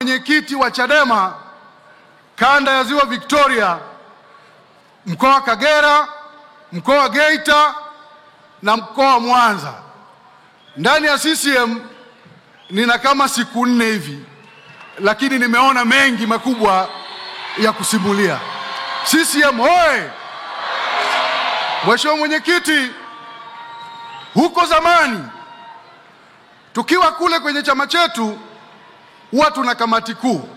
Mwenyekiti wa Chadema kanda ya Ziwa Victoria, mkoa wa Kagera, mkoa wa Geita na mkoa wa Mwanza. Ndani ya CCM nina kama siku 4 hivi, lakini nimeona mengi makubwa ya kusimulia. CCM hoye! Mheshimiwa Mwenyekiti, huko zamani tukiwa kule kwenye chama chetu huwa tuna kamati kuu.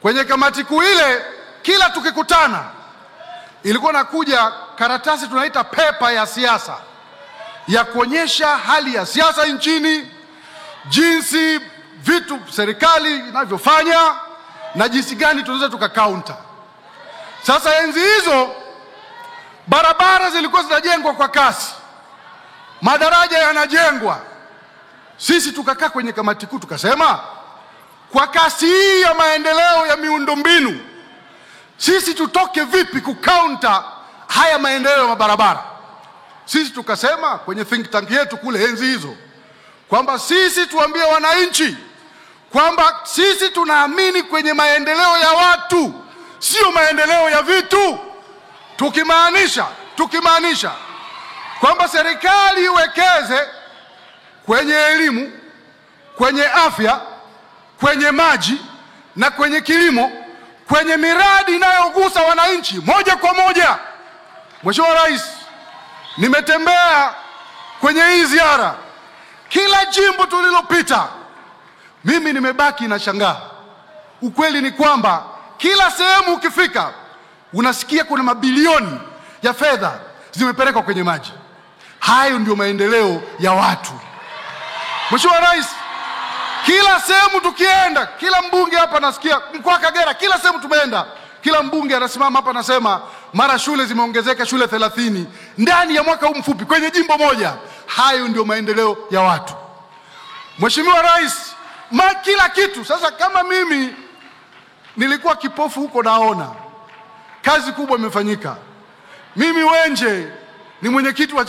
Kwenye kamati kuu ile kila tukikutana ilikuwa nakuja karatasi tunaita pepa ya siasa ya kuonyesha hali ya siasa nchini, jinsi vitu serikali inavyofanya na jinsi gani tunaweza tukakaunta. Sasa enzi hizo barabara zilikuwa zinajengwa kwa kasi, madaraja yanajengwa. Sisi tukakaa kwenye kamati kuu tukasema, kwa kasi hii ya maendeleo ya miundombinu, sisi tutoke vipi kukaunta haya maendeleo ya mabarabara? Sisi tukasema kwenye think tank yetu kule enzi hizo kwamba sisi tuambie wananchi kwamba sisi tunaamini kwenye maendeleo ya watu, sio maendeleo ya vitu. Tukimaanisha kwamba serikali iwekeze kwenye elimu, kwenye afya, kwenye maji na kwenye kilimo, kwenye miradi inayogusa wananchi moja kwa moja. Mheshimiwa Rais, nimetembea kwenye hii ziara, kila jimbo tulilopita mimi nimebaki na shangaa. Ukweli ni kwamba kila sehemu ukifika unasikia kuna mabilioni ya fedha zimepelekwa kwenye maji. Hayo ndio maendeleo ya watu. Mheshimiwa Rais, kila sehemu tukienda, kila mbunge hapa nasikia, mkoa wa Kagera kila sehemu tumeenda, kila mbunge anasimama hapa anasema mara shule zimeongezeka shule 30 ndani ya mwaka huu mfupi kwenye jimbo moja. Hayo ndio maendeleo ya watu. Mheshimiwa Rais, kila kitu. Sasa kama mimi nilikuwa kipofu huko, naona kazi kubwa imefanyika. Mimi Wenje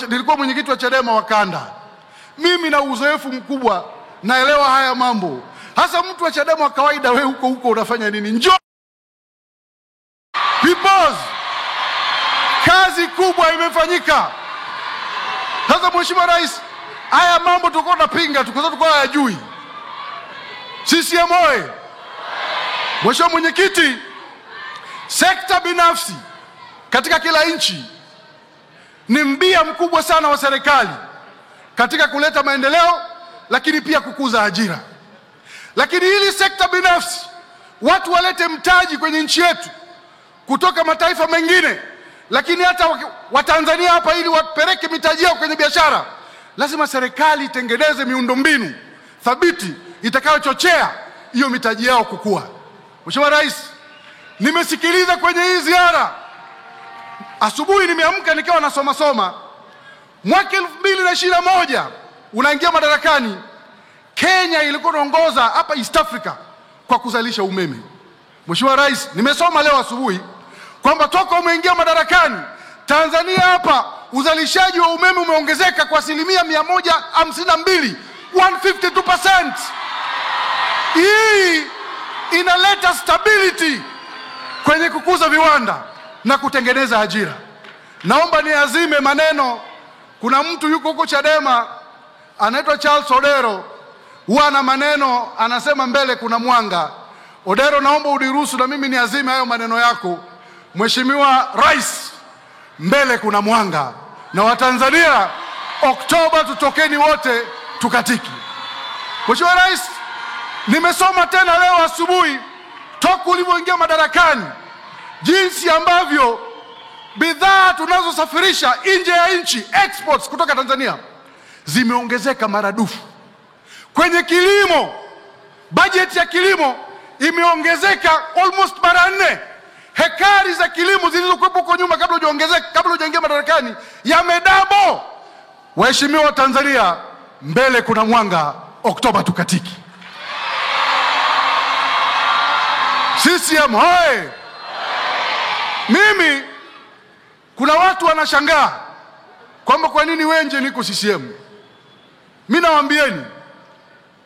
nilikuwa mwenyekiti wa Chadema wa kanda. Mimi na uzoefu mkubwa, naelewa haya mambo. Hasa mtu wa Chadema wa kawaida, wewe huko unafanya nini? Njoo peoples, kazi kubwa imefanyika. Sasa Mheshimiwa Rais, haya mambo tulikuwa tunapinga, tulikuwa hayajui. CCM oye! Mheshimiwa Mwenyekiti, sekta binafsi katika kila nchi ni mbia mkubwa sana wa serikali katika kuleta maendeleo, lakini pia kukuza ajira. Lakini hili sekta binafsi watu walete mtaji kwenye nchi yetu kutoka mataifa mengine, lakini hata Watanzania hapa, ili wapeleke mitaji yao kwenye biashara, lazima serikali itengeneze miundombinu thabiti itakayochochea hiyo mitaji yao kukua. Mheshimiwa Rais, nimesikiliza kwenye hii ziara, asubuhi nimeamka nikawa nasoma mwaka 2021 unaingia madarakani, Kenya ilikuwa inaongoza hapa East Africa kwa kuzalisha umeme. Mheshimiwa Rais, nimesoma leo asubuhi kwamba toka umeingia madarakani, Tanzania hapa uzalishaji wa umeme umeongezeka kwa 152%, 152%. Hii inaleta stability kwenye kukuza viwanda na kutengeneza ajira. Naomba niazime maneno. Kuna mtu yuko huko Chadema anaitwa Charles Odero, huwa na maneno anasema mbele kuna mwanga. Odero, naomba uniruhusu na mimi niazime hayo maneno yako. Mheshimiwa Rais, mbele kuna mwanga, na Watanzania Oktoba tutokeni wote tukatiki. Mheshimiwa Rais, nimesoma tena leo asubuhi toka ulivyoingia madarakani jinsi ambavyo bidhaa tunazosafirisha nje ya nchi, exports kutoka Tanzania, zimeongezeka maradufu. Kwenye kilimo, bajeti ya kilimo imeongezeka almost mara 4. Hekari za kilimo zilizokuwepo huko nyuma kabla hujaingia madarakani yamedouble. Waheshimiwa Tanzania, mbele kuna mwanga, Oktoba tukatiki. CCM hoye! Mimi kuna watu wanashangaa kwamba kwa nini Wenje niko CCM. Mimi nawaambieni,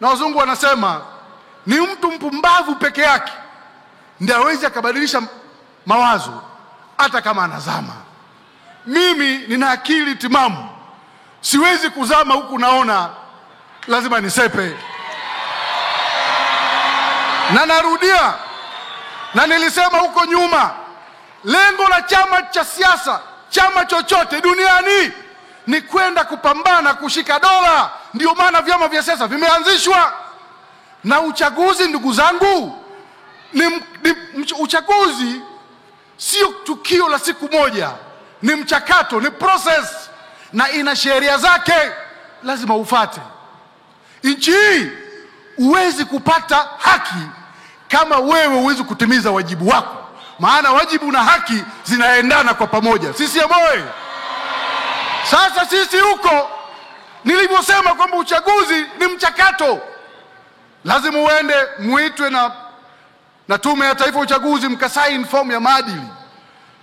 na wazungu wanasema Ni mtu mpumbavu peke yake ndiye hawezi akabadilisha mawazo hata kama anazama. Mimi nina akili timamu, siwezi kuzama huku naona, lazima nisepe. Na narudia, na nilisema huko nyuma, lengo la chama cha siasa, chama chochote duniani, ni kwenda kupambana kushika dola. Ndio maana vyama vya siasa vimeanzishwa. Na uchaguzi, ndugu zangu, uchaguzi sio tukio la siku moja, ni mchakato, ni process, na ina sheria zake, lazima ufuate. Nchi hii huwezi kupata haki kama wewe huwezi kutimiza wajibu wako, maana wajibu na haki zinaendana kwa pamoja. Sisi moyo. Sasa sisi huko, nilivyosema kwamba uchaguzi ni mchakato, lazima uende muitwe na Tume ya Taifa ya Uchaguzi, mkasaini fomu ya maadili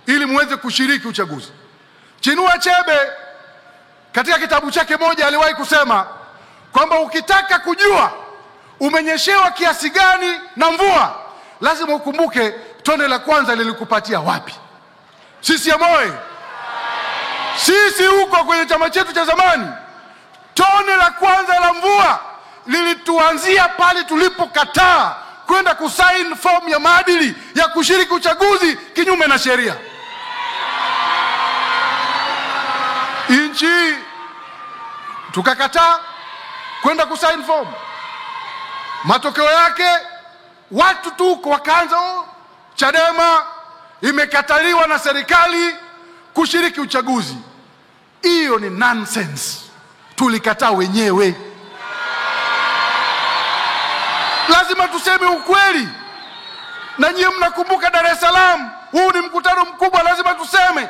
ili muweze kushiriki uchaguzi. Chinua Achebe katika kitabu chake moja aliwahi kusema kwamba ukitaka kujua umenyeshewa kiasi gani na mvua, lazima ukumbuke tone la kwanza lilikupatia wapi. Sisi moyo. Sisi huko kwenye chama chetu cha zamani, tone la kwanza la mvua lilituanzia pale tulipokataa kwenda kusaini fomu ya maadili ya kushiriki uchaguzi kinyume na sheria. Nchi tukakataa kwenda kusaini fomu. Matokeo yake watu tuko wakaanza, Chadema imekataliwa na serikali kushiriki uchaguzi. Hiyo ni nonsense. Tulikataa wenyewe. Lazima tuseme ukweli. Na nyinyi mnakumbuka Dar es Salaam, huu ni mkutano mkubwa, lazima tuseme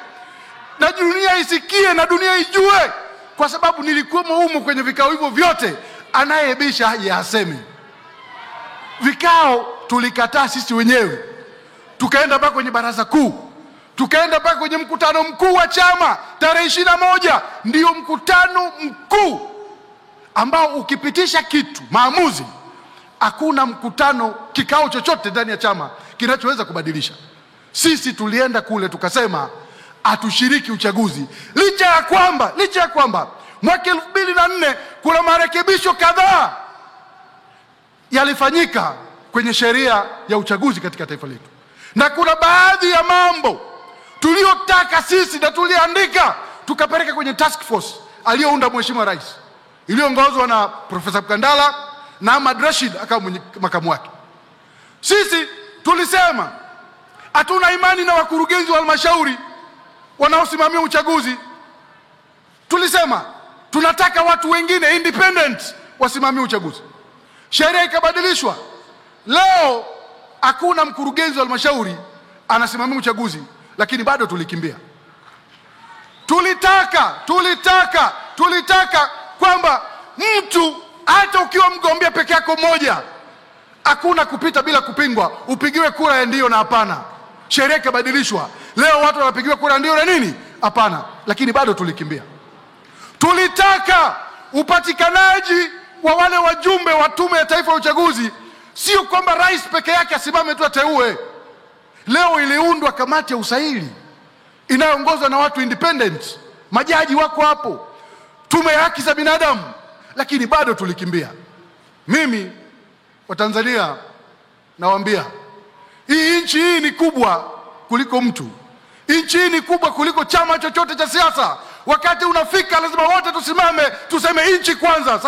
na dunia isikie na dunia ijue, kwa sababu nilikuwa humo kwenye vikao hivyo vyote. Anayebisha haje aseme. Vikao tulikataa sisi wenyewe, tukaenda mpaka kwenye baraza kuu, tukaenda mpaka kwenye mkutano mkuu wa chama tarehe 21. Ndio mkutano mkuu ambao ukipitisha kitu maamuzi, hakuna mkutano, kikao chochote ndani ya chama kinachoweza kubadilisha. Sisi tulienda kule tukasema atushiriki uchaguzi, licha ya kwamba mwaka 2004 kuna marekebisho kadhaa yalifanyika kwenye sheria ya uchaguzi katika taifa letu, na kuna baadhi ya mambo tuliyotaka sisi na tuliandika tukapeleka kwenye task force aliyounda Mheshimiwa Rais, iliyoongozwa na Profesa Mkandala na Ahmad Rashid akawa makamu wake. Sisi tulisema hatuna imani na wakurugenzi wa halmashauri wanaosimamia uchaguzi. Tulisema tunataka watu wengine independent wasimamie uchaguzi. Sheria ikabadilishwa. Leo hakuna mkurugenzi wa halmashauri anasimamia uchaguzi, lakini bado tulikimbia. Tulitaka kwamba mtu hata ukiwa mgombea peke yako mmoja, hakuna kupita bila kupingwa, upigiwe kura ya ndio na hapana. Sheria ikabadilishwa. Leo watu wanapigiwa kura ndio na nini? Hapana. Lakini bado tulikimbia. Tulitaka upatikanaji wa wale wajumbe wa Tume ya Taifa ya Uchaguzi, sio kwamba rais peke yake asimame tu ateue. Leo iliundwa kamati ya usaili inayoongozwa na watu independent, majaji wako hapo, tume ya haki za binadamu, lakini bado tulikimbia. Mimi wa Tanzania nawaambia, hii nchi hii ni kubwa kuliko mtu. Nchi hii ni kubwa kuliko chama chochote cha siasa. Wakati unafika lazima wote tusimame tuseme nchi kwanza.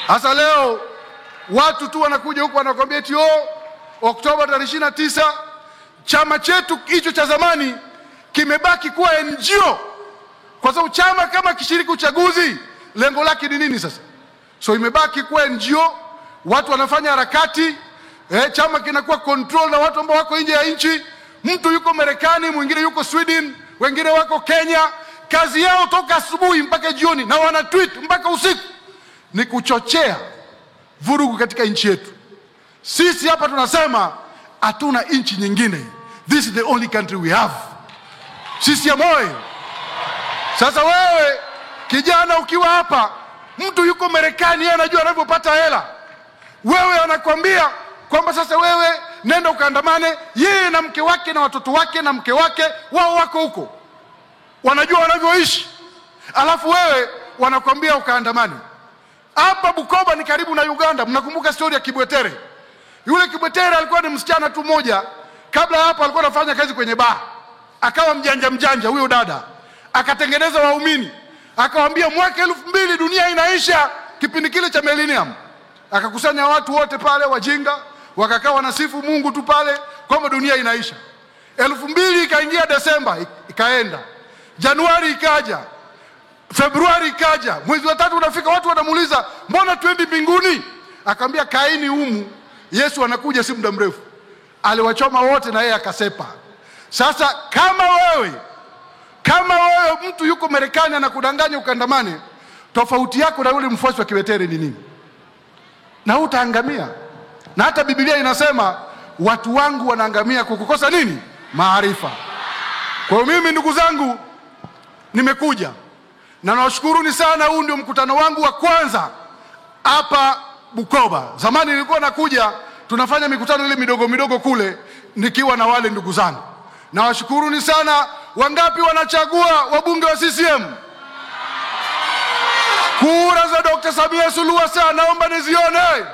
Sasa leo watu tu wanakuja huko wanakuambia eti Oktoba 29 chama chetu hicho cha zamani kimebaki kuwa NGO. Kwa sababu chama kama kishiriki uchaguzi, lengo lake ni nini sasa? So imebaki kuwa NGO, watu wanafanya harakati, chama kinakuwa control na watu ambao wako nje ya nchi. Mtu yuko Marekani, mwingine yuko Sweden, wengine wako Kenya. Kazi yao toka asubuhi mpaka jioni, na wana tweet mpaka usiku, ni kuchochea vurugu katika nchi yetu. Sisi hapa tunasema hatuna nchi nyingine. This is the only country we have. Sisi ya moyo. Sasa wewe kijana ukiwa hapa Mtu yuko Marekani, yeye anajua anavyopata hela. Wewe anakuambia kwamba sasa wewe nenda ukaandamane, yeye na mke wake na watoto wake na mke wake wao wako huko, wanajua wanavyoishi, alafu wewe wanakuambia ukaandamane. Hapa Bukoba ni karibu na Uganda. Mnakumbuka story ya Kibwetere? Yule Kibwetere alikuwa ni msichana tu mmoja, kabla hapo alikuwa anafanya kazi kwenye bar, akawa mjanja huyo dada, akatengeneza waumini, akawaambia mwaka 2000 dunia inaisha, kipindi kile cha millennium. Akakusanya watu wote pale wajinga, wakakaa wanasifu Mungu tu pale kwamba dunia inaisha. 2000 ikaingia, Desemba ikaenda, Januari ikaja, Februari ikaja, mwezi wa 3 unafika, watu wanamuuliza mbona twendi mbinguni? Akamwambia kaini humu, Yesu anakuja si muda mrefu. Aliwachoma wote na yeye akasepa. Sasa kama wewe mtu yuko Marekani anakudanganya ukandamane, tofauti yako na yule mfuasi wa Kibwetere ni nini? Na utaangamia. Na hata Biblia inasema watu wangu wanaangamia kwa kukosa nini? Maarifa. Kwa hiyo mimi ndugu zangu nimekuja na nawashukuruni sana. Huu ndio mkutano wangu wa kwanza hapa Bukoba. Zamani nilikuwa nakuja tunafanya mikutano ile midogo kule nikiwa na wale ndugu zangu. Nawashukuruni sana. Wangapi wanachagua wabunge wa CCM? Kura za Dr. Samia Suluhu Hassan naomba nizione.